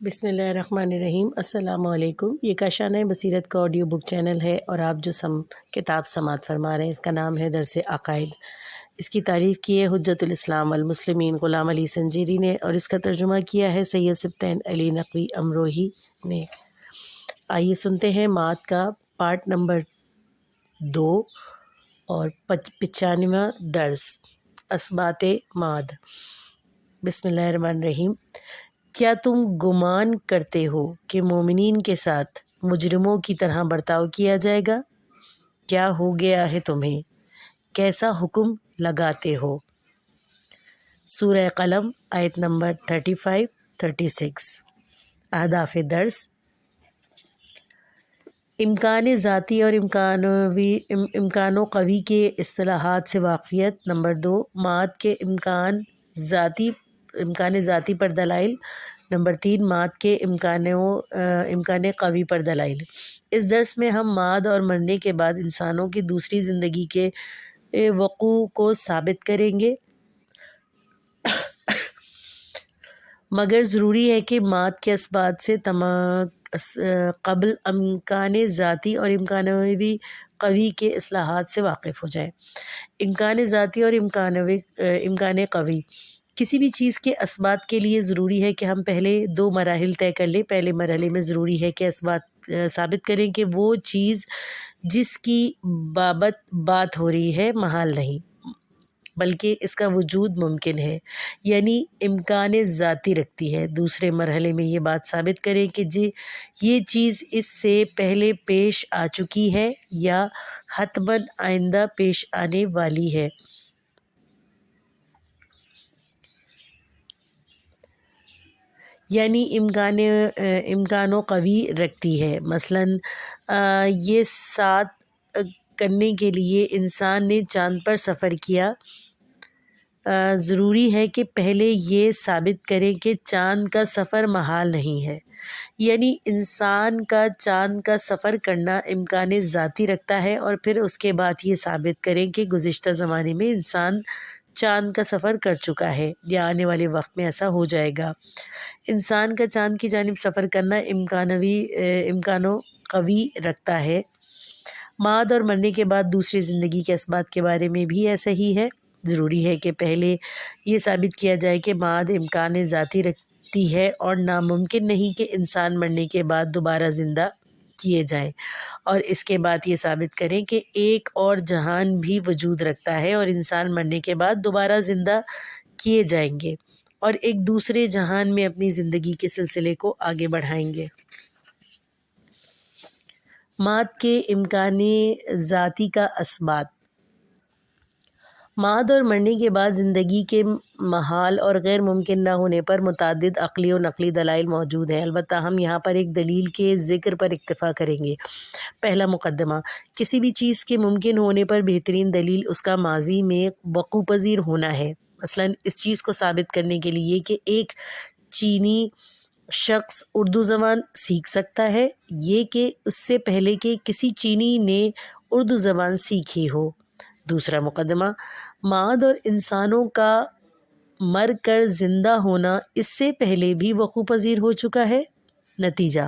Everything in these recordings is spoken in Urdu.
بسم اللہ الرحمن الرحیم۔ السلام علیکم۔ یہ کاشانہ بصیرت کا آڈیو بک چینل ہے اور آپ جو کتاب سماعت فرما رہے ہیں اس کا نام ہے درس عقائد۔ اس کی تعریف کی ہے حجت الاسلام المسلمین غلام علی سنجیری نے اور اس کا ترجمہ کیا ہے سید سبطین علی نقوی امروہی نے۔ آئیے سنتے ہیں ماد کا پارٹ نمبر 2 اور 95واں درس اثبات ماد۔ بسم اللہ الرحمن الرحیم۔ کیا تم گمان کرتے ہو کہ مومنین کے ساتھ مجرموں کی طرح برتاؤ کیا جائے گا؟ کیا ہو گیا ہے تمہیں؟ کیسا حکم لگاتے ہو؟ سورہ قلم آیت نمبر 35-36۔ اہداف درس: امکان ذاتی اور امکان و قوی کے اصطلاحات سے واقفیت۔ نمبر 2، ماد کے امکان ذاتی پر دلائل۔ نمبر 3، ماد کے امکان قوی پر دلائل۔ اس درس میں ہم ماد اور مرنے کے بعد انسانوں کی دوسری زندگی کے وقوع کو ثابت کریں گے، مگر ضروری ہے کہ ماد کے اسباب سے قبل امکان ذاتی اور امکان قوی کے اصطلاحات سے واقف ہو جائیں۔ امکان ذاتی اور امکان قوی کسی بھی چیز کے اسباب کے لیے ضروری ہے کہ ہم پہلے 2 مراحل طے کر لیں۔ پہلے مرحلے میں ضروری ہے کہ اسباب ثابت کریں کہ وہ چیز جس کی بابت بات ہو رہی ہے محال نہیں بلکہ اس کا وجود ممکن ہے، یعنی امکان ذاتی رکھتی ہے۔ دوسرے مرحلے میں یہ بات ثابت کریں کہ یہ چیز اس سے پہلے پیش آ چکی ہے یا حتماً آئندہ پیش آنے والی ہے، یعنی امکان و قوی رکھتی ہے۔ مثلاً یہ ساتھ کرنے کے لیے انسان نے چاند پر سفر کیا، ضروری ہے کہ پہلے یہ ثابت کریں کہ چاند کا سفر محال نہیں ہے، یعنی انسان کا چاند کا سفر کرنا امکان ذاتی رکھتا ہے، اور پھر اس کے بعد یہ ثابت کریں کہ گزشتہ زمانے میں انسان چاند کا سفر کر چکا ہے یا آنے والے وقت میں ایسا ہو جائے گا۔ انسان کا چاند کی جانب سفر کرنا امکان و قوی رکھتا ہے۔ ماد اور مرنے کے بعد دوسری زندگی کے اسباب کے بارے میں بھی ایسا ہی ہے۔ ضروری ہے کہ پہلے یہ ثابت کیا جائے کہ ماد امکان ذاتی رکھتی ہے اور ناممکن نہیں کہ انسان مرنے کے بعد دوبارہ زندہ کیے جائیں، اور اس کے بعد یہ ثابت کریں کہ ایک اور جہان بھی وجود رکھتا ہے اور انسان مرنے کے بعد دوبارہ زندہ کیے جائیں گے اور ایک دوسرے جہان میں اپنی زندگی کے سلسلے کو آگے بڑھائیں گے۔ ماد کے امکان ذاتی کا اسباب: ماد اور مرنے کے بعد زندگی کے محال اور غیر ممکن نہ ہونے پر متعدد عقلی و نقلی دلائل موجود ہیں، البتہ ہم یہاں پر ایک دلیل کے ذکر پر اکتفا کریں گے۔ پہلا مقدمہ: کسی بھی چیز کے ممکن ہونے پر بہترین دلیل اس کا ماضی میں وقوع پذیر ہونا ہے۔ مثلاً اس چیز کو ثابت کرنے کے لیے کہ ایک چینی شخص اردو زبان سیکھ سکتا ہے، یہ کہ اس سے پہلے کہ کسی چینی نے اردو زبان سیکھی ہو۔ دوسرا مقدمہ: ماد اور انسانوں کا مر کر زندہ ہونا اس سے پہلے بھی وقوع پذیر ہو چکا ہے۔ نتیجہ: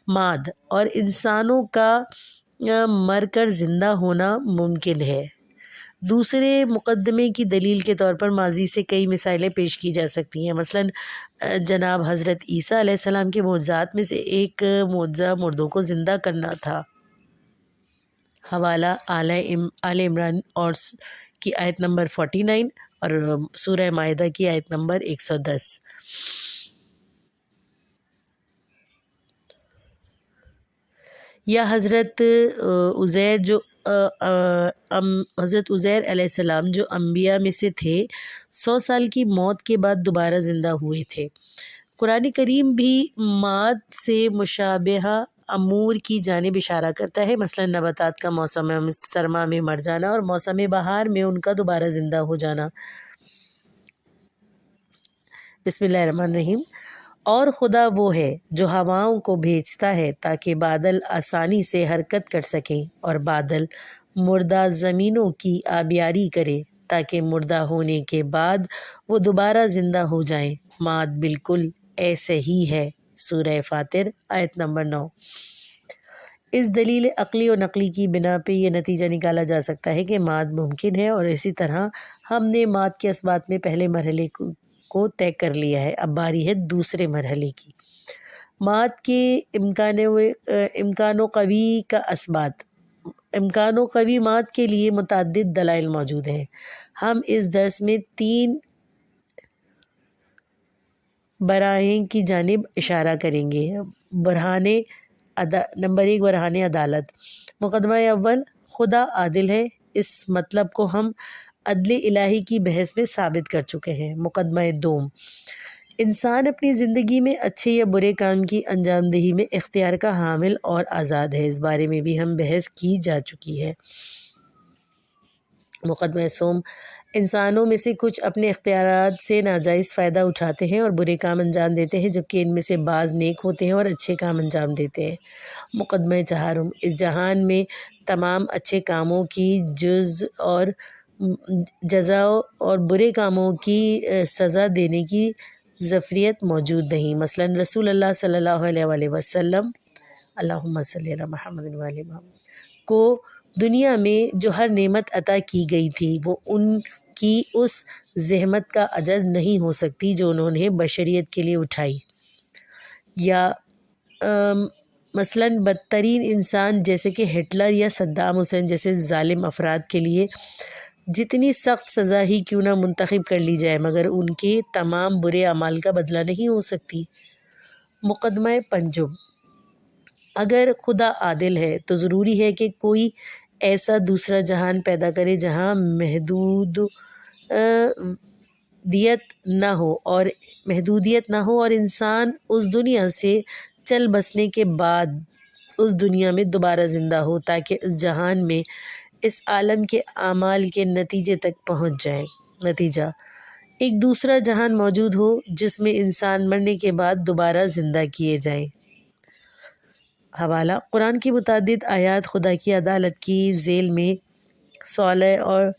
ماد اور انسانوں کا مر کر زندہ ہونا ممکن ہے۔ دوسرے مقدمے کی دلیل کے طور پر ماضی سے کئی مثالیں پیش کی جا سکتی ہیں۔ مثلاً جناب حضرت عیسیٰ علیہ السلام کے معجزات میں سے ایک معجزہ مردوں کو زندہ کرنا تھا۔ حوالہ آل عمران اور کی آیت نمبر 49 اور سورہ مائدہ کی آیت نمبر 110۔ یا حضرت عزیر علیہ السلام جو انبیاء میں سے تھے، 100 سال کی موت کے بعد دوبارہ زندہ ہوئے تھے۔ قرآن کریم بھی ماد سے مشابہہ امور کی جانب اشارہ کرتا ہے، مثلا نباتات کا موسم سرما میں مر جانا اور موسم بہار میں ان کا دوبارہ زندہ ہو جانا۔ بسم اللہ الرحمن الرحیم۔ اور خدا وہ ہے جو ہواؤں کو بھیجتا ہے تاکہ بادل آسانی سے حرکت کر سکیں، اور بادل مردہ زمینوں کی آبیاری کرے تاکہ مردہ ہونے کے بعد وہ دوبارہ زندہ ہو جائیں۔ ماد بالکل ایسے ہی ہے۔ سورہ فاطر آیت نمبر 9۔ اس دلیل عقلی و نقلی کی بنا پہ یہ نتیجہ نکالا جا سکتا ہے کہ ماد ممکن ہے، اور اسی طرح ہم نے ماد کے اسبات میں پہلے مرحلے کو طے کر لیا ہے، اب باری ہے دوسرے مرحلے کی۔ ماد کے امکان و قوی کا اسبات۔ امکان و قوی ماد کے لیے متعدد دلائل موجود ہیں۔ ہم اس درس میں 3 براہین کی جانب اشارہ کریں گے۔ نمبر 1، برہان عدالت۔ مقدمہ اول، خدا عادل ہے، اس مطلب کو ہم عدل الہی کی بحث میں ثابت کر چکے ہیں۔ مقدمہ دوم، انسان اپنی زندگی میں اچھے یا برے کام کی انجام دہی میں اختیار کا حامل اور آزاد ہے، اس بارے میں بھی ہم بحث کی جا چکی ہے۔ مقدمہ سوم، انسانوں میں سے کچھ اپنے اختیارات سے ناجائز فائدہ اٹھاتے ہیں اور برے کام انجام دیتے ہیں، جبکہ ان میں سے بعض نیک ہوتے ہیں اور اچھے کام انجام دیتے ہیں۔ مقدمہ چہارم، اس جہان میں تمام اچھے کاموں کی جزا اور برے کاموں کی سزا دینے کی ظرفیت موجود نہیں۔ مثلا رسول اللہ صلی اللہ علیہ وآلہ وسلم اللہم صلی علی محمد وآل محمد کو دنیا میں جو ہر نعمت عطا کی گئی تھی وہ ان کی اس زحمت کا اجر نہیں ہو سکتی جو انہوں نے بشریت کے لیے اٹھائی۔ یا مثلاً بدترین انسان جیسے کہ ہٹلر یا صدام حسین جیسے ظالم افراد کے لیے جتنی سخت سزا ہی کیوں نہ منتخب کر لی جائے، مگر ان کے تمام برے اعمال کا بدلہ نہیں ہو سکتی۔ مقدمہ پنجم، اگر خدا عادل ہے تو ضروری ہے کہ کوئی ایسا دوسرا جہان پیدا کرے جہاں محدودیت نہ ہو اور انسان اس دنیا سے چل بسنے کے بعد اس دنیا میں دوبارہ زندہ ہو، تاکہ اس جہان میں اس عالم کے اعمال کے نتیجے تک پہنچ جائے۔ نتیجہ، ایک دوسرا جہان موجود ہو جس میں انسان مرنے کے بعد دوبارہ زندہ کیے جائیں۔ حوالہ، قرآن کی متعدد آیات خدا کی عدالت کی ذیل میں صالح اور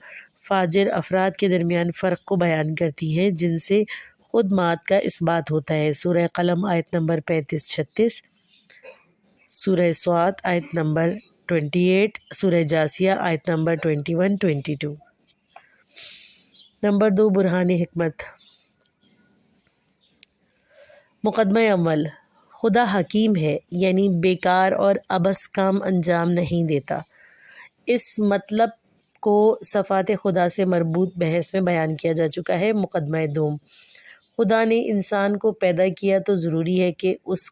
فاجر افراد کے درمیان فرق کو بیان کرتی ہیں، جن سے خود مات کا اثبات ہوتا ہے۔ سورہ قلم آیت نمبر 35-36، سورہ صاد آیت نمبر 28، سورہ جاثیہ آیت نمبر 21-22۔ نمبر 2، برہان حکمت۔ مقدمہ اول، خدا حکیم ہے، یعنی بیکار اور عبث کام انجام نہیں دیتا۔ اس مطلب کو صفات خدا سے مربوط بحث میں بیان کیا جا چکا ہے۔ مقدمہ دوم، خدا نے انسان کو پیدا کیا تو ضروری ہے کہ اس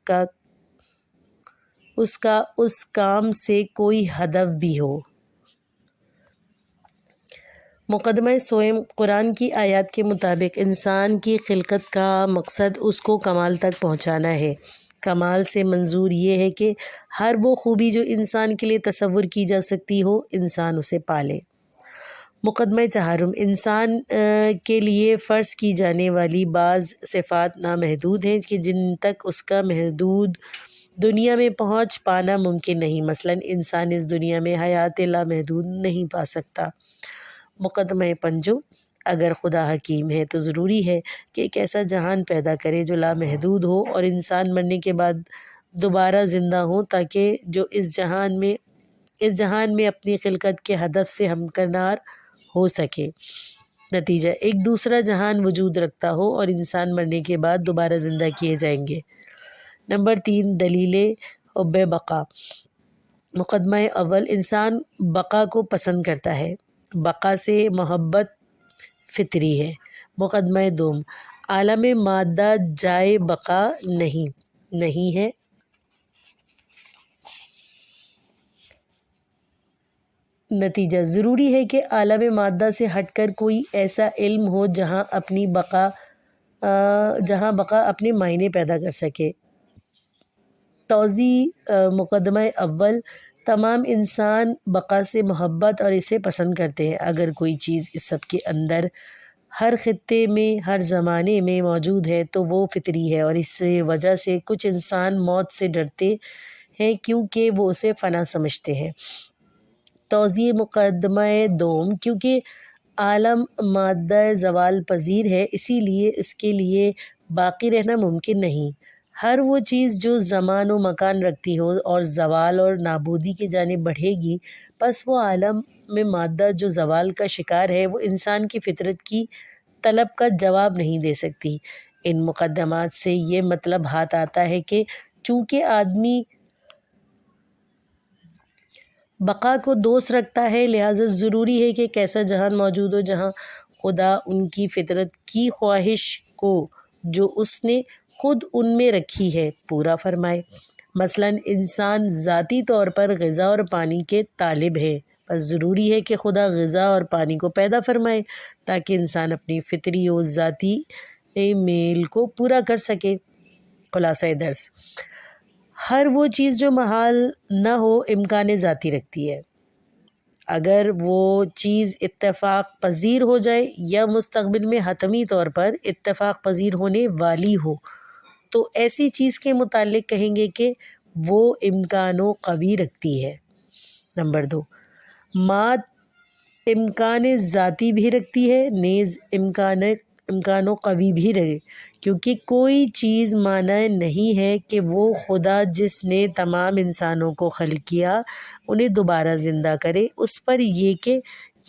کا اس کام سے کوئی ہدف بھی ہو۔ مقدمہ سوم، قرآن کی آیات کے مطابق انسان کی خلقت کا مقصد اس کو کمال تک پہنچانا ہے۔ کمال سے منظور یہ ہے کہ ہر وہ خوبی جو انسان کے لیے تصور کی جا سکتی ہو، انسان اسے پالے۔ مقدمہ چہارم، انسان کے لیے فرض کی جانے والی بعض صفات نامحدود ہیں کہ جن تک اس کا محدود دنیا میں پہنچ پانا ممکن نہیں۔ مثلاً انسان اس دنیا میں حیات لامحدود نہیں پا سکتا۔ مقدمہ پنجم، اگر خدا حکیم ہے تو ضروری ہے کہ ایک ایسا جہان پیدا کرے جو لامحدود ہو اور انسان مرنے کے بعد دوبارہ زندہ ہو، تاکہ جو اس جہان میں اپنی خلقت کے ہدف سے ہمکنار ہو سکے۔ نتیجہ، ایک دوسرا جہان وجود رکھتا ہو اور انسان مرنے کے بعد دوبارہ زندہ کیے جائیں گے۔ نمبر 3، دلیل حب بقا۔ مقدمہ اول، انسان بقا کو پسند کرتا ہے، بقا سے محبت فطری ہے۔ مقدمہ دوم، عالم مادہ جائے بقا نہیں ہے۔ نتیجہ، ضروری ہے کہ عالم مادہ سے ہٹ کر کوئی ایسا علم ہو جہاں بقا اپنے معنی پیدا کر سکے۔ توضیح، مقدمہ اول، تمام انسان بقا سے محبت اور اسے پسند کرتے ہیں۔ اگر کوئی چیز اس سب کے اندر ہر خطے میں ہر زمانے میں موجود ہے تو وہ فطری ہے، اور اس وجہ سے کچھ انسان موت سے ڈرتے ہیں کیونکہ وہ اسے فنا سمجھتے ہیں۔ توضیح، مقدمہ دوم، کیونکہ عالم مادہ زوال پذیر ہے، اسی لیے اس کے لیے باقی رہنا ممکن نہیں۔ ہر وہ چیز جو زمان و مکان رکھتی ہو اور زوال اور نابودی کی جانب بڑھے گی، پس وہ عالم میں مادہ جو زوال کا شکار ہے وہ انسان کی فطرت کی طلب کا جواب نہیں دے سکتی۔ ان مقدمات سے یہ مطلب ہاتھ آتا ہے کہ چونکہ آدمی بقا کو دوست رکھتا ہے، لہٰذا ضروری ہے کہ ایک ایسا جہان موجود ہو جہاں خدا ان کی فطرت کی خواہش کو جو اس نے خود ان میں رکھی ہے پورا فرمائے۔ مثلاً انسان ذاتی طور پر غذا اور پانی کے طالب ہے، بس ضروری ہے کہ خدا غذا اور پانی کو پیدا فرمائے تاکہ انسان اپنی فطری و ذاتی میل کو پورا کر سکے۔ خلاصہ درس: ہر وہ چیز جو محال نہ ہو امکان ذاتی رکھتی ہے۔ اگر وہ چیز اتفاق پذیر ہو جائے یا مستقبل میں حتمی طور پر اتفاق پذیر ہونے والی ہو تو ایسی چیز کے متعلق کہیں گے کہ وہ امکان و قوی رکھتی ہے۔ نمبر 2، مات امکان ذاتی بھی رکھتی ہے، نیز امکان و قوی بھی رہے، کیونکہ کوئی چیز مانع نہیں ہے کہ وہ خدا جس نے تمام انسانوں کو خلق کیا انہیں دوبارہ زندہ کرے۔ اس پر یہ کہ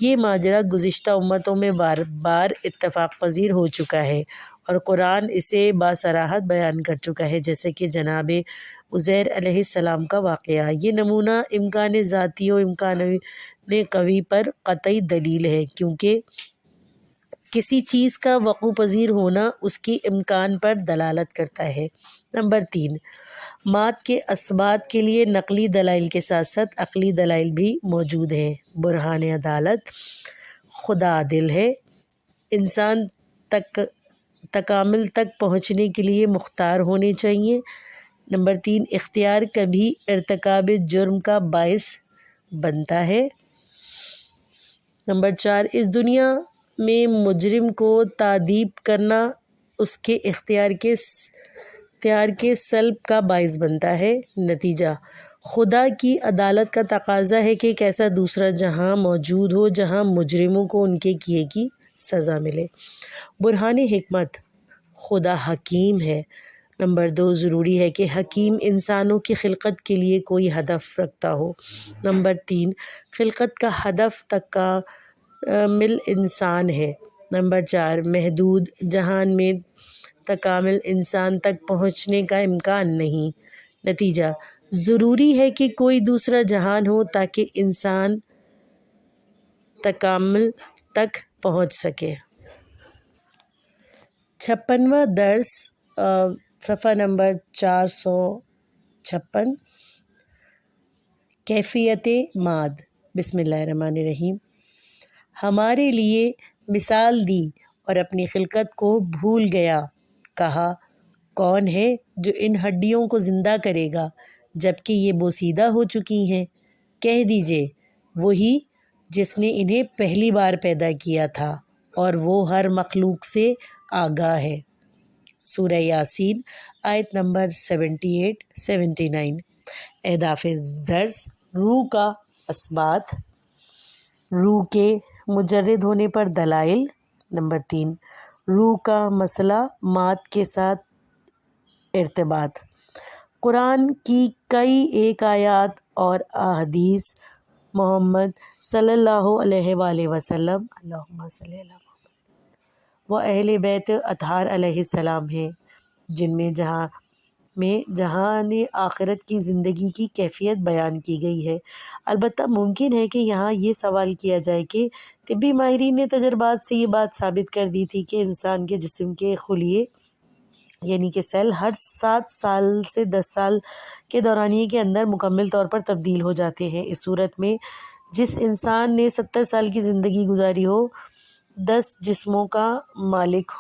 یہ ماجرا گزشتہ امتوں میں بار بار اتفاق پذیر ہو چکا ہے اور قرآن اسے باصراحت بیان کر چکا ہے، جیسے کہ جناب عزیر علیہ السلام کا واقعہ۔ یہ نمونہ امکان ذاتی و امکان قوی پر قطعی دلیل ہے، کیونکہ کسی چیز کا وقوع پذیر ہونا اس کی امکان پر دلالت کرتا ہے۔ نمبر 3، مات کے اثبات کے لیے نقلی دلائل کے ساتھ ساتھ عقلی دلائل بھی موجود ہیں۔ برہان عدالت: خدا عادل ہے، انسان تکامل تک پہنچنے کے لیے مختار ہونے چاہیے۔ نمبر 3، اختیار کبھی ارتکاب جرم کا باعث بنتا ہے۔ نمبر 4، اس دنیا میں مجرم کو تعذیب کرنا اس کے اختیار کے سلب کا باعث بنتا ہے۔ نتیجہ: خدا کی عدالت کا تقاضا ہے کہ ایک ایسا دوسرا جہاں موجود ہو جہاں مجرموں کو ان کے کیے کی سزا ملے۔ برہان حکمت: خدا حکیم ہے۔ نمبر 2، ضروری ہے کہ حکیم انسانوں کی خلقت کے لیے کوئی ہدف رکھتا ہو۔ نمبر 3، خلقت کا ہدف تکامل انسان ہے۔ نمبر 4، محدود جہان میں تکامل انسان تک پہنچنے کا امکان نہیں۔ نتیجہ: ضروری ہے کہ کوئی دوسرا جہان ہو تاکہ انسان تکامل تک پہنچ سکے۔ 56واں درس، صفحہ نمبر 456، کیفیت ماد۔ بسم اللہ الرحمن الرحیم۔ ہمارے لیے مثال دی اور اپنی خلقت کو بھول گیا، کہا کون ہے جو ان ہڈیوں کو زندہ کرے گا جبکہ یہ بوسیدہ ہو چکی ہیں؟ کہہ دیجئے وہی جس نے انہیں پہلی بار پیدا کیا تھا اور وہ ہر مخلوق سے آگاہ ہے۔ سورہ یاسین آیت نمبر 78-79۔ اہداف درس: روح کا اثبات، روح کے مجرد ہونے پر دلائل۔ نمبر 3، روح کا مسئلہ مات کے ساتھ ارتباط، قرآن کی کئی ایک آیات اور احادیث محمد صلی اللہ علیہ وآلہ وسلم اللہم صلی علی محمد و اہل بیت اطہار علیہ السلام ہیں، جن میں جہان آخرت کی زندگی کی کیفیت بیان کی گئی ہے۔ البتہ ممکن ہے کہ یہاں یہ سوال کیا جائے کہ طبی ماہرین نے تجربات سے یہ بات ثابت کر دی تھی کہ انسان کے جسم کے خلیے یعنی کہ سیل ہر 7 سال سے 10 سال کے دورانیے کے اندر مکمل طور پر تبدیل ہو جاتے ہیں۔ اس صورت میں جس انسان نے 70 سال کی زندگی گزاری ہو 10 جسموں کا مالک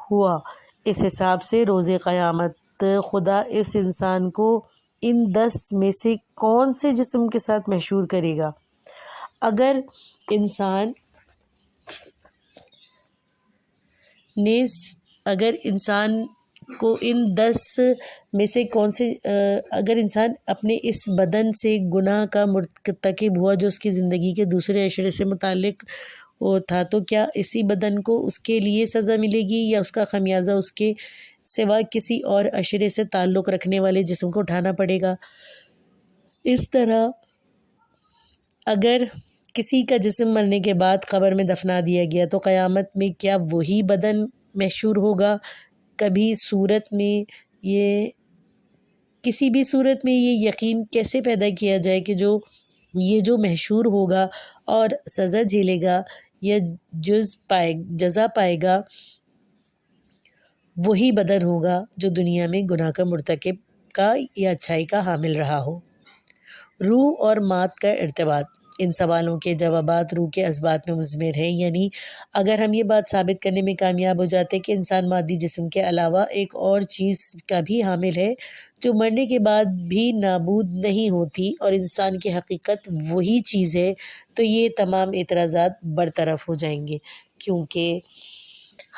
ہوا، اس حساب سے روز قیامت خدا اس انسان کو ان 10 میں سے کون سے جسم کے ساتھ محشور کرے گا؟ اگر انسان کو ان 10 میں سے اگر انسان اپنے اس بدن سے گناہ کا مرتکب ہوا جو اس کی زندگی کے دوسرے اشرے سے متعلق وہ تھا، تو کیا اسی بدن کو اس کے لیے سزا ملے گی یا اس کا خمیازہ اس کے سوا کسی اور اشرے سے تعلق رکھنے والے جسم کو اٹھانا پڑے گا؟ اس طرح اگر کسی کا جسم مرنے کے بعد قبر میں دفنا دیا گیا تو قیامت میں کیا وہی بدن محشور ہوگا؟ کسی بھی صورت میں یہ یقین کیسے پیدا کیا جائے کہ جو محشور ہوگا اور سزا جھیلے گا یا جزا پائے گا وہی بدن ہوگا جو دنیا میں گناہ کا مرتکب کا یا اچھائی کا حامل رہا ہو؟ روح اور مات کا ارتباط۔ ان سوالوں کے جوابات روح کے اثبات میں مضمر ہیں، یعنی اگر ہم یہ بات ثابت کرنے میں کامیاب ہو جاتے کہ انسان مادی جسم کے علاوہ ایک اور چیز کا بھی حامل ہے جو مرنے کے بعد بھی نابود نہیں ہوتی اور انسان کی حقیقت وہی چیز ہے، تو یہ تمام اعتراضات برطرف ہو جائیں گے، کیونکہ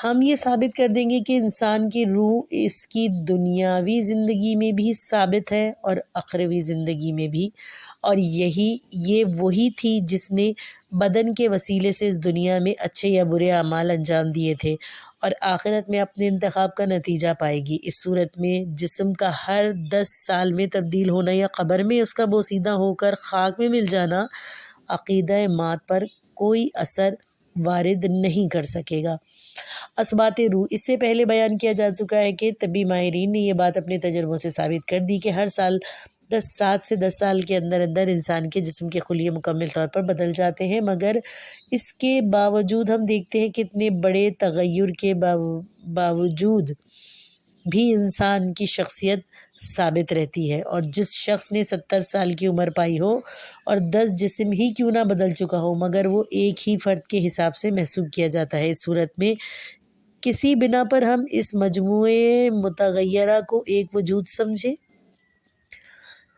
ہم یہ ثابت کر دیں گے کہ انسان کی روح اس کی دنیاوی زندگی میں بھی ثابت ہے اور اخروی زندگی میں بھی، اور یہ وہی تھی جس نے بدن کے وسیلے سے اس دنیا میں اچھے یا برے اعمال انجام دیے تھے اور آخرت میں اپنے انتخاب کا نتیجہ پائے گی۔ اس صورت میں جسم کا ہر 10 سال میں تبدیل ہونا یا قبر میں اس کا بوسیدہ ہو کر خاک میں مل جانا عقیدہ مات پر کوئی اثر وارد نہیں کر سکے گا۔ اثبات روح۔ اس سے پہلے بیان کیا جا چکا ہے کہ طبی ماہرین نے یہ بات اپنے تجربوں سے ثابت کر دی کہ ہر سال 7 سے 10 سال کے اندر انسان کے جسم کے خلیے مکمل طور پر بدل جاتے ہیں، مگر اس کے باوجود ہم دیکھتے ہیں کہ اتنے بڑے تغیر کے باوجود بھی انسان کی شخصیت ثابت رہتی ہے، اور جس شخص نے 70 سال کی عمر پائی ہو اور 10 جسم ہی کیوں نہ بدل چکا ہو مگر وہ ایک ہی فرد کے حساب سے محسوب کیا جاتا ہے۔ اس صورت میں کسی بنا پر ہم اس مجموعے متغیرہ کو ایک وجود سمجھیں؟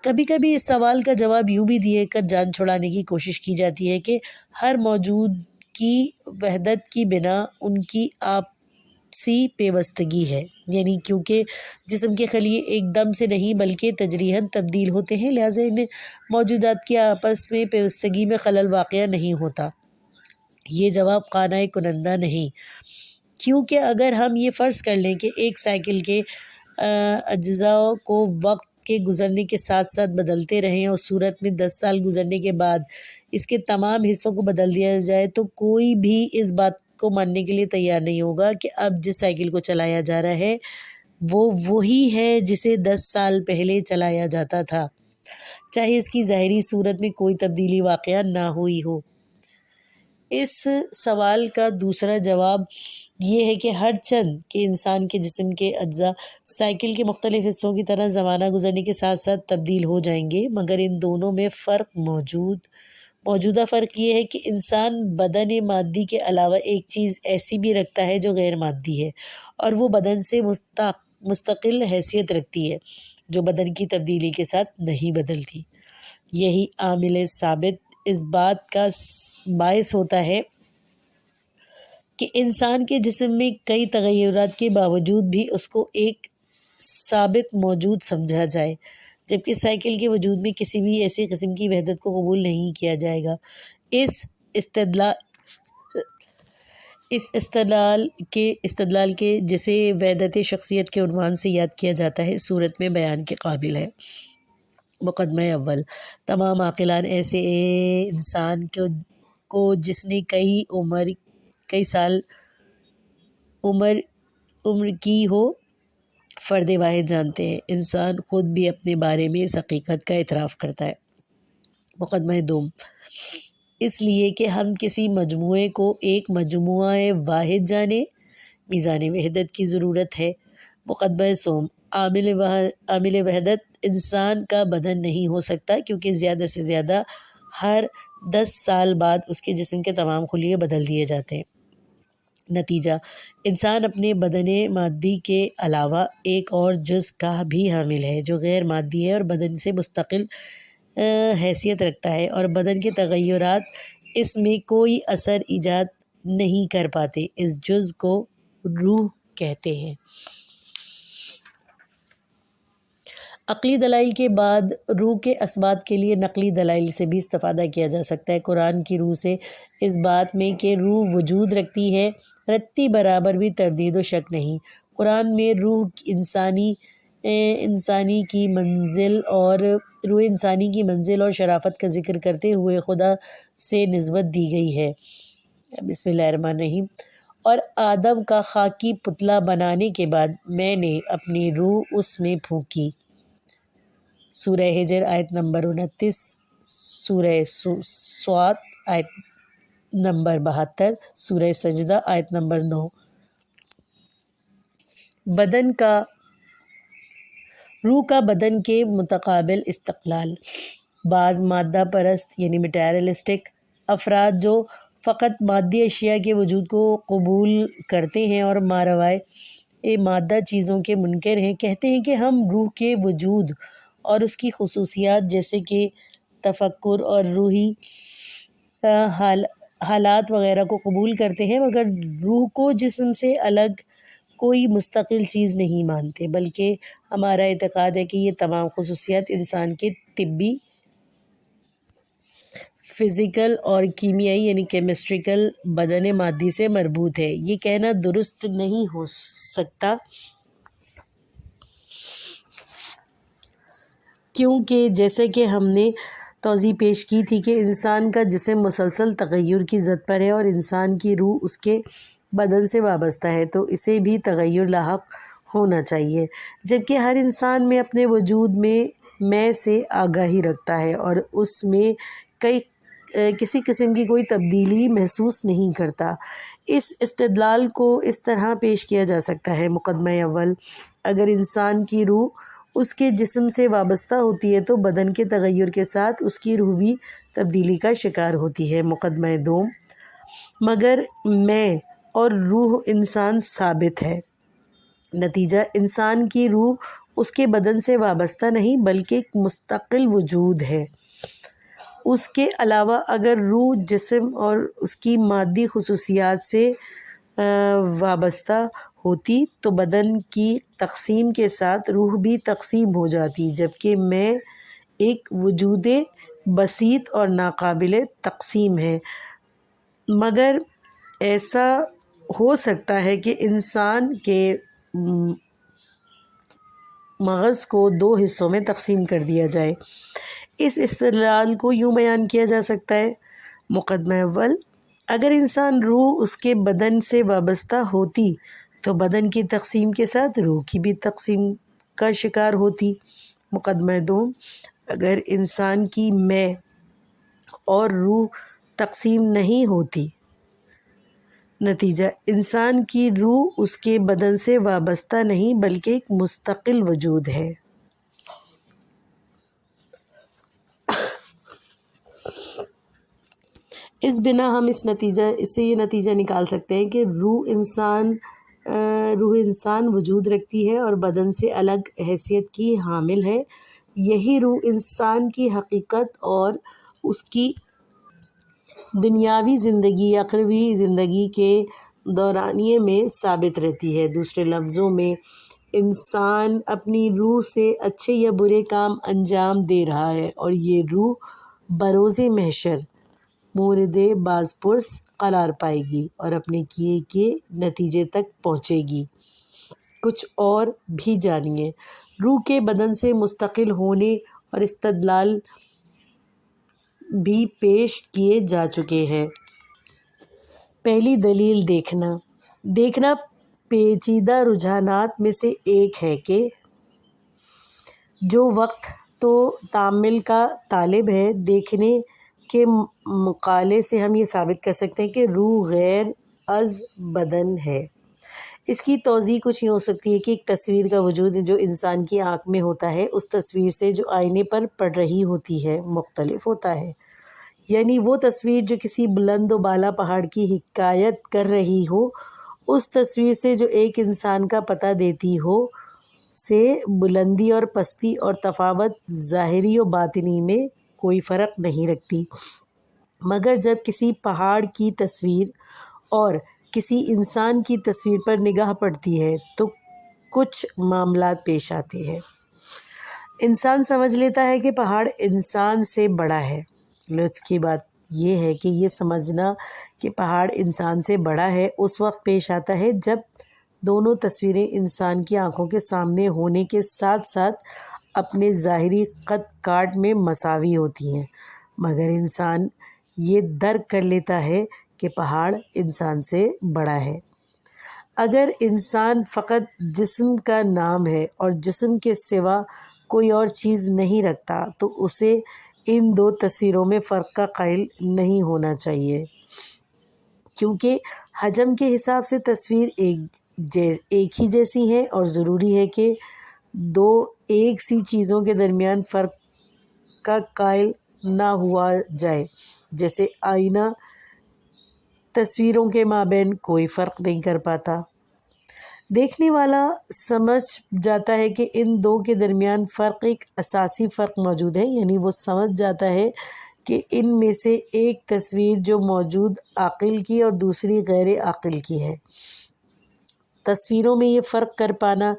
کبھی کبھی اس سوال کا جواب یوں بھی دیے کر جان چھڑانے کی کوشش کی جاتی ہے کہ ہر موجود کی وحدت کی بنا ان کی آپسی پیوستگی ہے، یعنی کیونکہ جسم کے خلیے ایک دم سے نہیں بلکہ تدریجاً تبدیل ہوتے ہیں، لہٰذا ان موجودات کی آپس میں پیوستگی میں خلل واقع نہیں ہوتا۔ یہ جواب قانع کنندہ نہیں، کیونکہ اگر ہم یہ فرض کر لیں کہ ایک سائیکل کے اجزاء کو وقت کے گزرنے کے ساتھ ساتھ بدلتے رہیں اور صورت میں 10 سال گزرنے کے بعد اس کے تمام حصوں کو بدل دیا جائے تو کوئی بھی اس بات کو ماننے کے لیے تیار نہیں ہوگا کہ اب جس سائیکل کو چلایا جا رہا ہے وہ وہی ہے جسے 10 سال پہلے چلایا جاتا تھا، چاہے اس کی ظاہری صورت میں کوئی تبدیلی واقع نہ ہوئی ہو۔ اس سوال کا دوسرا جواب یہ ہے کہ ہر چند کہ انسان کے جسم کے اجزاء سائیکل کے مختلف حصوں کی طرح زمانہ گزرنے کے ساتھ ساتھ تبدیل ہو جائیں گے، مگر ان دونوں میں موجودہ فرق یہ ہے کہ انسان بدن مادی کے علاوہ ایک چیز ایسی بھی رکھتا ہے جو غیر مادی ہے اور وہ بدن سے مستقل حیثیت رکھتی ہے، جو بدن کی تبدیلی کے ساتھ نہیں بدلتی۔ یہی عامل ثابت اس بات کا باعث ہوتا ہے کہ انسان کے جسم میں کئی تغیرات کے باوجود بھی اس کو ایک ثابت موجود سمجھا جائے، جبکہ سائیکل کے وجود میں کسی بھی ایسی قسم کی وحدت کو قبول نہیں کیا جائے گا۔ اس استدلال کے جسے وحدت شخصیت کے عنوان سے یاد کیا جاتا ہے، اس صورت میں بیان کے قابل ہے۔ مقدمہ اول، تمام عاقلان ایسے انسان کو جس نے کئی سال عمر کی ہو فرد واحد جانتے ہیں۔ انسان خود بھی اپنے بارے میں اس حقیقت کا اعتراف کرتا ہے۔ مقدمہ دوم، اس لیے کہ ہم کسی مجموعے کو ایک مجموعہ واحد جانیں میزان وحدت کی ضرورت ہے۔ مقدمہ سوم، عامل وحدت انسان کا بدن نہیں ہو سکتا کیونکہ زیادہ سے زیادہ ہر 10 سال بعد اس کے جسم کے تمام خلیے بدل دیے جاتے ہیں۔ نتیجہ، انسان اپنے بدن مادی کے علاوہ ایک اور جز کا بھی حامل ہے جو غیر مادی ہے اور بدن سے مستقل حیثیت رکھتا ہے، اور بدن کے تغیرات اس میں کوئی اثر ایجاد نہیں کر پاتے۔ اس جز کو روح کہتے ہیں۔ عقلی دلائل کے بعد روح کے اثبات کے لیے نقلی دلائل سے بھی استفادہ کیا جا سکتا ہے۔ قرآن کی روح سے اس بات میں کہ روح وجود رکھتی ہے رتی برابر بھی تردید و شک نہیں۔ قرآن میں روح انسانی کی منزل اور شرافت کا ذکر کرتے ہوئے خدا سے نسبت دی گئی ہے۔ بسم اللہ الرحمن الرحیم۔ اور آدم کا خاکی پتلا بنانے کے بعد میں نے اپنی روح اس میں پھونکی۔ سورہ ہجر آیت نمبر 29، سورہ سوات آیت نمبر 72، سورہ سجدہ آیت نمبر 9۔ روح کا بدن کے متقابل استقلال۔ بعض مادہ پرست یعنی میٹیریلسٹک افراد جو فقط مادی اشیاء کے وجود کو قبول کرتے ہیں اور ماوراء مادہ چیزوں کے منکر ہیں، کہتے ہیں کہ ہم روح کے وجود اور اس کی خصوصیات جیسے کہ تفکر اور روحی حالات وغیرہ کو قبول کرتے ہیں، مگر روح کو جسم سے الگ کوئی مستقل چیز نہیں مانتے، بلکہ ہمارا اعتقاد ہے کہ یہ تمام خصوصیات انسان کے طبی، فزیکل اور کیمیائی یعنی کیمسٹریکل بدن مادی سے مربوط ہے۔ یہ کہنا درست نہیں ہو سکتا کیونکہ جیسے کہ ہم نے توضیح پیش کی تھی کہ انسان کا جسم مسلسل تغیر کی زد پر ہے اور انسان کی روح اس کے بدن سے وابستہ ہے، تو اسے بھی تغیر لاحق ہونا چاہیے، جبکہ ہر انسان میں اپنے وجود میں سے آگاہی رکھتا ہے اور اس میں کسی قسم کی کوئی تبدیلی محسوس نہیں کرتا۔ اس استدلال کو اس طرح پیش کیا جا سکتا ہے: مقدمہ اول، اگر انسان کی روح اس کے جسم سے وابستہ ہوتی ہے تو بدن کے تغیر کے ساتھ اس کی روح بھی تبدیلی کا شکار ہوتی ہے۔ مقدمہ دوم، مگر میں اور روح انسان ثابت ہے۔ نتیجہ، انسان کی روح اس کے بدن سے وابستہ نہیں بلکہ ایک مستقل وجود ہے۔ اس کے علاوہ اگر روح جسم اور اس کی مادی خصوصیات سے وابستہ ہوتی تو بدن کی تقسیم کے ساتھ روح بھی تقسیم ہو جاتی، جبکہ میں ایک وجود بسیط اور ناقابل تقسیم ہے۔ مگر ایسا ہو سکتا ہے کہ انسان کے مغز کو دو حصوں میں تقسیم کر دیا جائے۔ اس استدلال کو یوں بیان کیا جا سکتا ہے: مقدمہ اول، اگر انسان روح اس کے بدن سے وابستہ ہوتی تو بدن کی تقسیم کے ساتھ روح کی بھی تقسیم کا شکار ہوتی۔ مقدمہ دوم، اگر انسان کی میں اور روح تقسیم نہیں ہوتی، نتیجہ، انسان کی روح اس کے بدن سے وابستہ نہیں بلکہ ایک مستقل وجود ہے۔ اس بنا ہم اس سے یہ نتیجہ نکال سکتے ہیں کہ روح انسان وجود رکھتی ہے اور بدن سے الگ حیثیت کی حامل ہے۔ یہی روح انسان کی حقیقت اور اس کی دنیاوی زندگی، اخروی زندگی کے دورانیے میں ثابت رہتی ہے۔ دوسرے لفظوں میں، انسان اپنی روح سے اچھے یا برے کام انجام دے رہا ہے اور یہ روح بروز محشر مورد بازپرس قرار پائے گی اور اپنے کیے کے نتیجے تک پہنچے گی۔ کچھ اور بھی جانیے۔ روح کے بدن سے مستقل ہونے اور استدلال بھی پیش کیے جا چکے ہیں۔ پہلی دلیل، دیکھنا پیچیدہ رجحانات میں سے ایک ہے کہ جو وقت تو تأمل کا طالب ہے۔ دیکھنے کے مقالے سے ہم یہ ثابت کر سکتے ہیں کہ روح غیر از بدن ہے۔ اس کی توضیح کچھ یوں ہو سکتی ہے کہ ایک تصویر کا وجود جو انسان کی آنکھ میں ہوتا ہے اس تصویر سے جو آئینے پر پڑ رہی ہوتی ہے مختلف ہوتا ہے۔ یعنی وہ تصویر جو کسی بلند و بالا پہاڑ کی حکایت کر رہی ہو اس تصویر سے جو ایک انسان کا پتہ دیتی ہو سے بلندی اور پستی اور تفاوت ظاہری و باطنی میں کوئی فرق نہیں رکھتی۔ مگر جب کسی پہاڑ کی تصویر اور کسی انسان کی تصویر پر نگاہ پڑتی ہے تو کچھ معاملات پیش آتے ہیں۔ انسان سمجھ لیتا ہے کہ پہاڑ انسان سے بڑا ہے۔ لطف کی بات یہ ہے کہ یہ سمجھنا کہ پہاڑ انسان سے بڑا ہے اس وقت پیش آتا ہے جب دونوں تصویریں انسان کی آنکھوں کے سامنے ہونے کے ساتھ ساتھ اپنے ظاہری قد کاٹ میں مساوی ہوتی ہیں، مگر انسان یہ درک کر لیتا ہے کہ پہاڑ انسان سے بڑا ہے۔ اگر انسان فقط جسم کا نام ہے اور جسم کے سوا کوئی اور چیز نہیں رکھتا تو اسے ان دو تصویروں میں فرق کا قائل نہیں ہونا چاہیے، کیونکہ حجم کے حساب سے تصویر ایک ہی جیسی ہے اور ضروری ہے کہ دو ایک سی چیزوں کے درمیان فرق کا قائل نہ ہوا جائے۔ جیسے آئینہ تصویروں کے مابین کوئی فرق نہیں کر پاتا۔ دیکھنے والا سمجھ جاتا ہے کہ ان دو کے درمیان فرق ایک اساسی فرق موجود ہے، یعنی وہ سمجھ جاتا ہے کہ ان میں سے ایک تصویر جو موجود عاقل کی اور دوسری غیر عاقل کی ہے۔ تصویروں میں یہ فرق کر پانا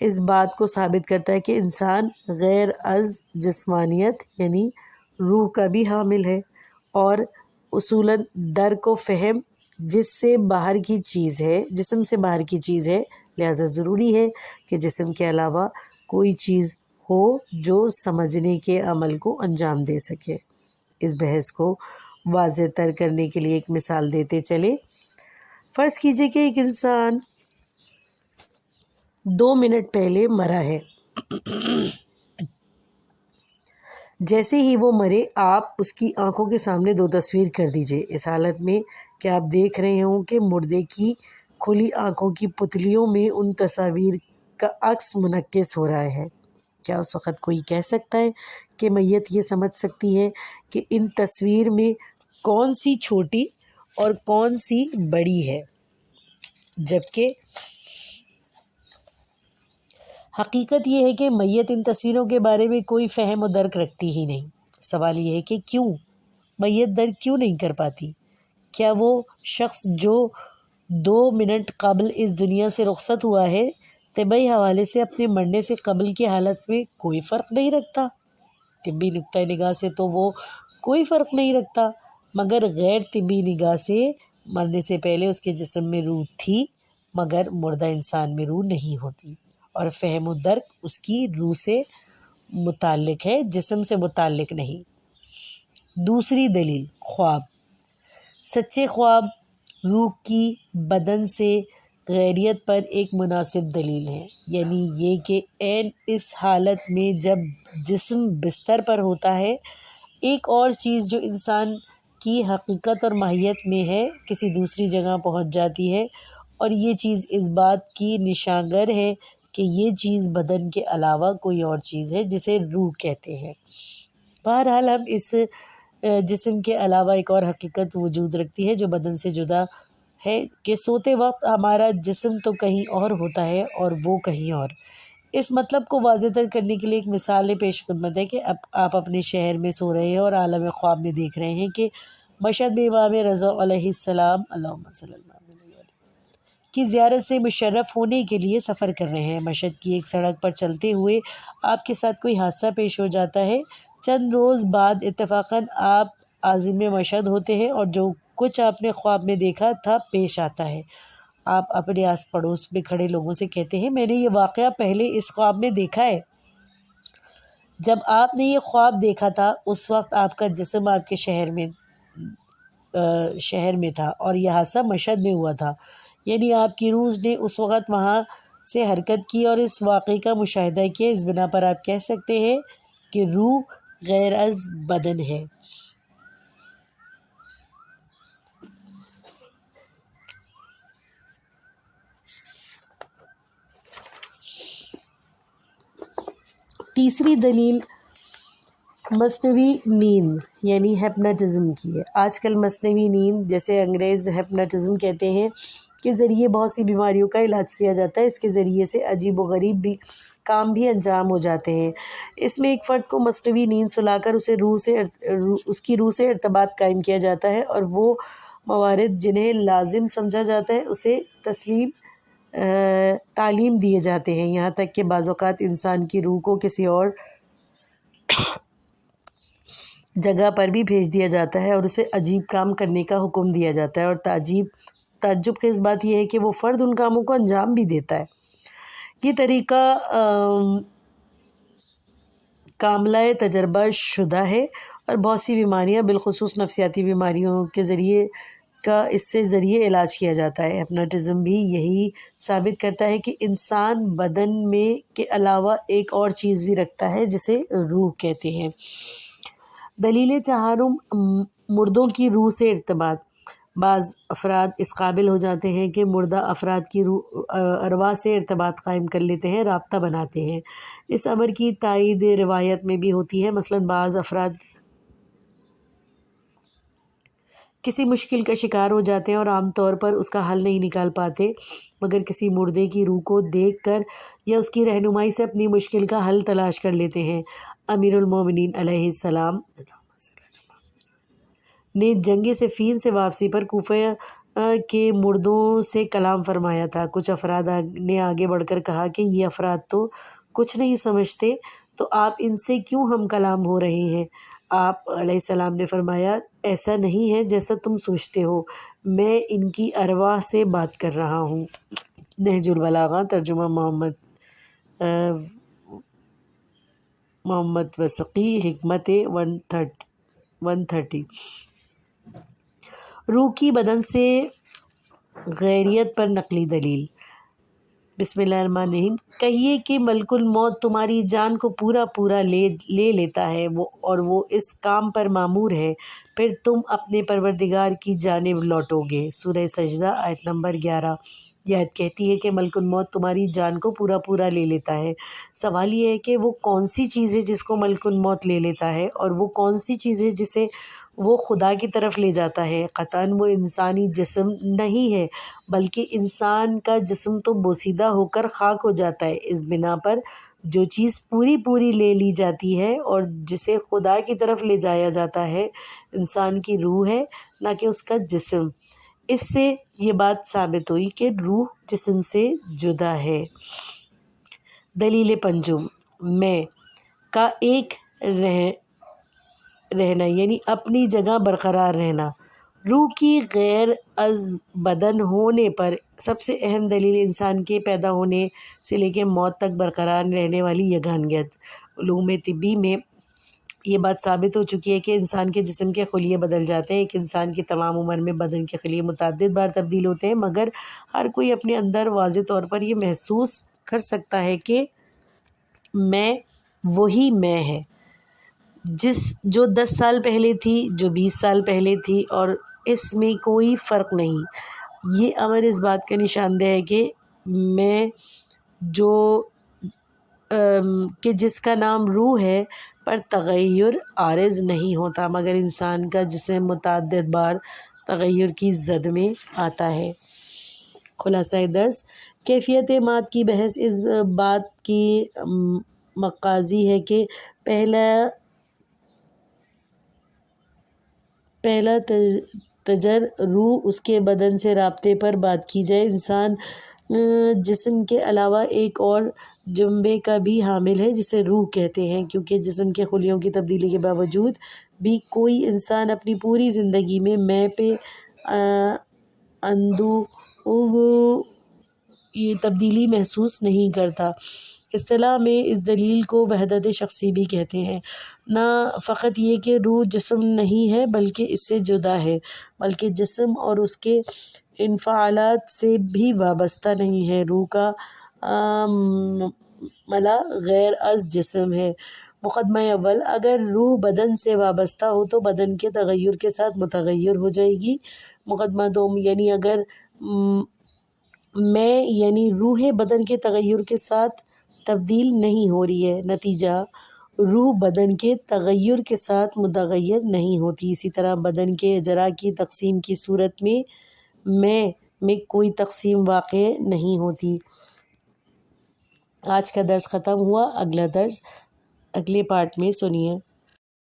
اس بات کو ثابت کرتا ہے کہ انسان غیر از جسمانیت یعنی روح کا بھی حامل ہے، اور اصولاً درک و فہم جسم سے باہر کی چیز ہے، لہذا ضروری ہے کہ جسم کے علاوہ کوئی چیز ہو جو سمجھنے کے عمل کو انجام دے سکے۔ اس بحث کو واضح تر کرنے کے لیے ایک مثال دیتے چلے۔ فرض کیجئے کہ ایک انسان 2 منٹ پہلے مرا ہے۔ جیسے ہی وہ مرے آپ اس کی آنکھوں کے سامنے 2 تصویر کر دیجئے۔ اس حالت میں کہ آپ دیکھ رہے ہوں کہ مردے کی کھلی آنکھوں کی پتلیوں میں ان تصاویر کا عکس منعکس ہو رہا ہے، کیا اس وقت کوئی کہہ سکتا ہے کہ میت یہ سمجھ سکتی ہے کہ ان تصویر میں کون سی چھوٹی اور کون سی بڑی ہے؟ جبکہ حقیقت یہ ہے کہ میت ان تصویروں کے بارے میں کوئی فہم و درک رکھتی ہی نہیں۔ سوال یہ ہے کہ کیوں؟ میت درک کیوں نہیں کر پاتی؟ کیا وہ شخص جو 2 منٹ قبل اس دنیا سے رخصت ہوا ہے طبی حوالے سے اپنے مرنے سے قبل کی حالت میں کوئی فرق نہیں رکھتا؟ طبی نقطۂ نگاہ سے تو وہ کوئی فرق نہیں رکھتا، مگر غیر طبی نگاہ سے مرنے سے پہلے اس کے جسم میں روح تھی، مگر مردہ انسان میں روح نہیں ہوتی، اور فہم و درک اس کی روح سے متعلق ہے، جسم سے متعلق نہیں۔ دوسری دلیل، خواب۔ سچے خواب روح کی بدن سے غیریت پر ایک مناسب دلیل ہے، یعنی یہ کہ عین اس حالت میں جب جسم بستر پر ہوتا ہے، ایک اور چیز جو انسان کی حقیقت اور ماہیت میں ہے کسی دوسری جگہ پہنچ جاتی ہے، اور یہ چیز اس بات کی نشانگر ہے کہ یہ چیز بدن کے علاوہ کوئی اور چیز ہے جسے روح کہتے ہیں۔ بہرحال ہم اس جسم کے علاوہ ایک اور حقیقت وجود رکھتی ہے جو بدن سے جدا ہے کہ سوتے وقت ہمارا جسم تو کہیں اور ہوتا ہے اور وہ کہیں اور۔ اس مطلب کو واضح تر کرنے کے لیے ایک مثال پیش خدمت ہے کہ آپ اپنے شہر میں سو رہے ہیں اور عالم خواب میں دیکھ رہے ہیں کہ مشہد میں امام رضا علیہ السلام اللہم صلی اللہ علیہ وسلم کی زیارت سے مشرف ہونے کے لیے سفر کر رہے ہیں۔ مشہد کی ایک سڑک پر چلتے ہوئے آپ کے ساتھ کوئی حادثہ پیش ہو جاتا ہے۔ چند روز بعد اتفاقاً آپ عازم مشہد ہوتے ہیں اور جو کچھ آپ نے خواب میں دیکھا تھا پیش آتا ہے۔ آپ اپنے آس پڑوس میں کھڑے لوگوں سے کہتے ہیں میں نے یہ واقعہ پہلے اس خواب میں دیکھا ہے۔ جب آپ نے یہ خواب دیکھا تھا اس وقت آپ کا جسم آپ کے شہر میں تھا اور یہ حادثہ مشہد میں ہوا تھا، یعنی آپ کی روح نے اس وقت وہاں سے حرکت کی اور اس واقعے کا مشاہدہ کیا۔ اس بنا پر آپ کہہ سکتے ہیں کہ روح غیر از بدن ہے۔ تیسری دلیل مصنوعی نیند یعنی ہیپناٹزم کی ہے۔ آج کل مصنوعی نیند جیسے انگریز ہیپناٹزم کہتے ہیں کے ذریعے بہت سی بیماریوں کا علاج کیا جاتا ہے۔ اس کے ذریعے سے عجیب و غریب کام بھی انجام ہو جاتے ہیں۔ اس میں ایک فرد کو مصنوعی نیند سلا کر اس کی روح سے ارتباط قائم کیا جاتا ہے اور وہ موارد جنہیں لازم سمجھا جاتا ہے اسے تعلیم دیے جاتے ہیں، یہاں تک کہ بعض اوقات انسان کی روح کو کسی اور جگہ پر بھی بھیج دیا جاتا ہے اور اسے عجیب کام کرنے کا حکم دیا جاتا ہے، اور تعجب خیز بات یہ ہے کہ وہ فرد ان کاموں کو انجام بھی دیتا ہے۔ یہ طریقہ کاملہ تجربہ شدہ ہے، اور بہت سی بیماریاں بالخصوص نفسیاتی بیماریوں کے اس سے ذریعے علاج کیا جاتا ہے۔ ہپنوٹزم بھی یہی ثابت کرتا ہے کہ انسان بدن میں کے علاوہ ایک اور چیز بھی رکھتا ہے جسے روح کہتے ہیں۔ دلیل چہارم، مردوں کی روح سے ارتباط۔ بعض افراد اس قابل ہو جاتے ہیں کہ مردہ افراد کی ارواح سے ارتباط قائم کر لیتے ہیں، رابطہ بناتے ہیں۔ اس امر کی تائید روایت میں بھی ہوتی ہے۔ مثلاً بعض افراد کسی مشکل کا شکار ہو جاتے ہیں اور عام طور پر اس کا حل نہیں نکال پاتے، مگر کسی مردے کی روح کو دیکھ کر یا اس کی رہنمائی سے اپنی مشکل کا حل تلاش کر لیتے ہیں۔ امیر المومنین علیہ السلام نے جنگ صفین سے واپسی پر کوفہ کے مردوں سے کلام فرمایا تھا۔ کچھ افراد نے آگے بڑھ کر کہا کہ یہ افراد تو کچھ نہیں سمجھتے، تو آپ ان سے کیوں ہم کلام ہو رہے ہیں؟ آپ علیہ السلام نے فرمایا، ایسا نہیں ہے جیسا تم سوچتے ہو، میں ان کی ارواح سے بات کر رہا ہوں۔ نہج البلاغہ، ترجمہ محمد وثقی، حکمت 130۔ روح کی بدن سے غیریت پر نقلی دلیل۔ بسم اللہ الرحمن الرحیم۔ کہیے کہ ملک الموت تمہاری جان کو پورا لے لیتا ہے، اور وہ اس کام پر مامور ہے، پھر تم اپنے پروردگار کی جانب لوٹو گے۔ سورہ سجدہ، آیت نمبر 11۔ یہ آیت کہتی ہے کہ ملک الموت تمہاری جان کو پورا لے لیتا ہے۔ سوال یہ ہے کہ وہ کون سی چیز ہے جس کو ملک الموت لے لیتا ہے، اور وہ کون سی چیز ہے جسے وہ خدا کی طرف لے جاتا ہے؟ قطعاً وہ انسانی جسم نہیں ہے، بلکہ انسان کا جسم تو بوسیدہ ہو کر خاک ہو جاتا ہے۔ اس بنا پر جو چیز پوری لے لی جاتی ہے اور جسے خدا کی طرف لے جایا جاتا ہے، انسان کی روح ہے، نہ کہ اس کا جسم۔ اس سے یہ بات ثابت ہوئی کہ روح جسم سے جدا ہے۔ دلیل پنجم، میں کا ایک رہنا یعنی اپنی جگہ برقرار رہنا۔ روح کی غیر از بدن ہونے پر سب سے اہم دلیل انسان کے پیدا ہونے سے لے کے موت تک برقرار رہنے والی یگانگیت۔ علوم طبی میں یہ بات ثابت ہو چکی ہے کہ انسان کے جسم کے خلیے بدل جاتے ہیں۔ ایک انسان کی تمام عمر میں بدن کے خلیے متعدد بار تبدیل ہوتے ہیں، مگر ہر کوئی اپنے اندر واضح طور پر یہ محسوس کر سکتا ہے کہ میں وہی میں ہے جو 10 سال پہلے تھی، جو 20 سال پہلے تھی، اور اس میں کوئی فرق نہیں۔ یہ امر اس بات کا نشاندہ ہے کہ میں کہ جس کا نام روح ہے پر تغیر عارض نہیں ہوتا، مگر انسان کا جسم متعدد بار تغیر کی زد میں آتا ہے۔ خلاصہ درس، کیفیت مات کی بحث اس بات کی مقاضی ہے کہ پہلا تجر روح اس کے بدن سے رابطے پر بات کی جائے۔ انسان جسم کے علاوہ ایک اور جنبے کا بھی حامل ہے جسے روح کہتے ہیں، کیونکہ جسم کے خلیوں کی تبدیلی کے باوجود بھی کوئی انسان اپنی پوری زندگی میں پہ یہ تبدیلی محسوس نہیں کرتا۔ اصطلاح میں اس دلیل کو وحدت شخصی بھی کہتے ہیں۔ نہ فقط یہ کہ روح جسم نہیں ہے بلکہ اس سے جدا ہے، بلکہ جسم اور اس کے انفعالات سے بھی وابستہ نہیں ہے۔ روح کا ملا غیر از جسم ہے۔ مقدمہ اول، اگر روح بدن سے وابستہ ہو تو بدن کے تغیر کے ساتھ متغیر ہو جائے گی۔ مقدمہ دوم، یعنی اگر میں یعنی روح بدن کے تغیر کے ساتھ تبدیل نہیں ہو رہی ہے، نتیجہ روح بدن کے تغیر کے ساتھ متغیر نہیں ہوتی۔ اسی طرح بدن کے اجزاء کی تقسیم کی صورت میں کوئی تقسیم واقع نہیں ہوتی۔ آج کا درس ختم ہوا، اگلا درس اگلے پارٹ میں سنیے۔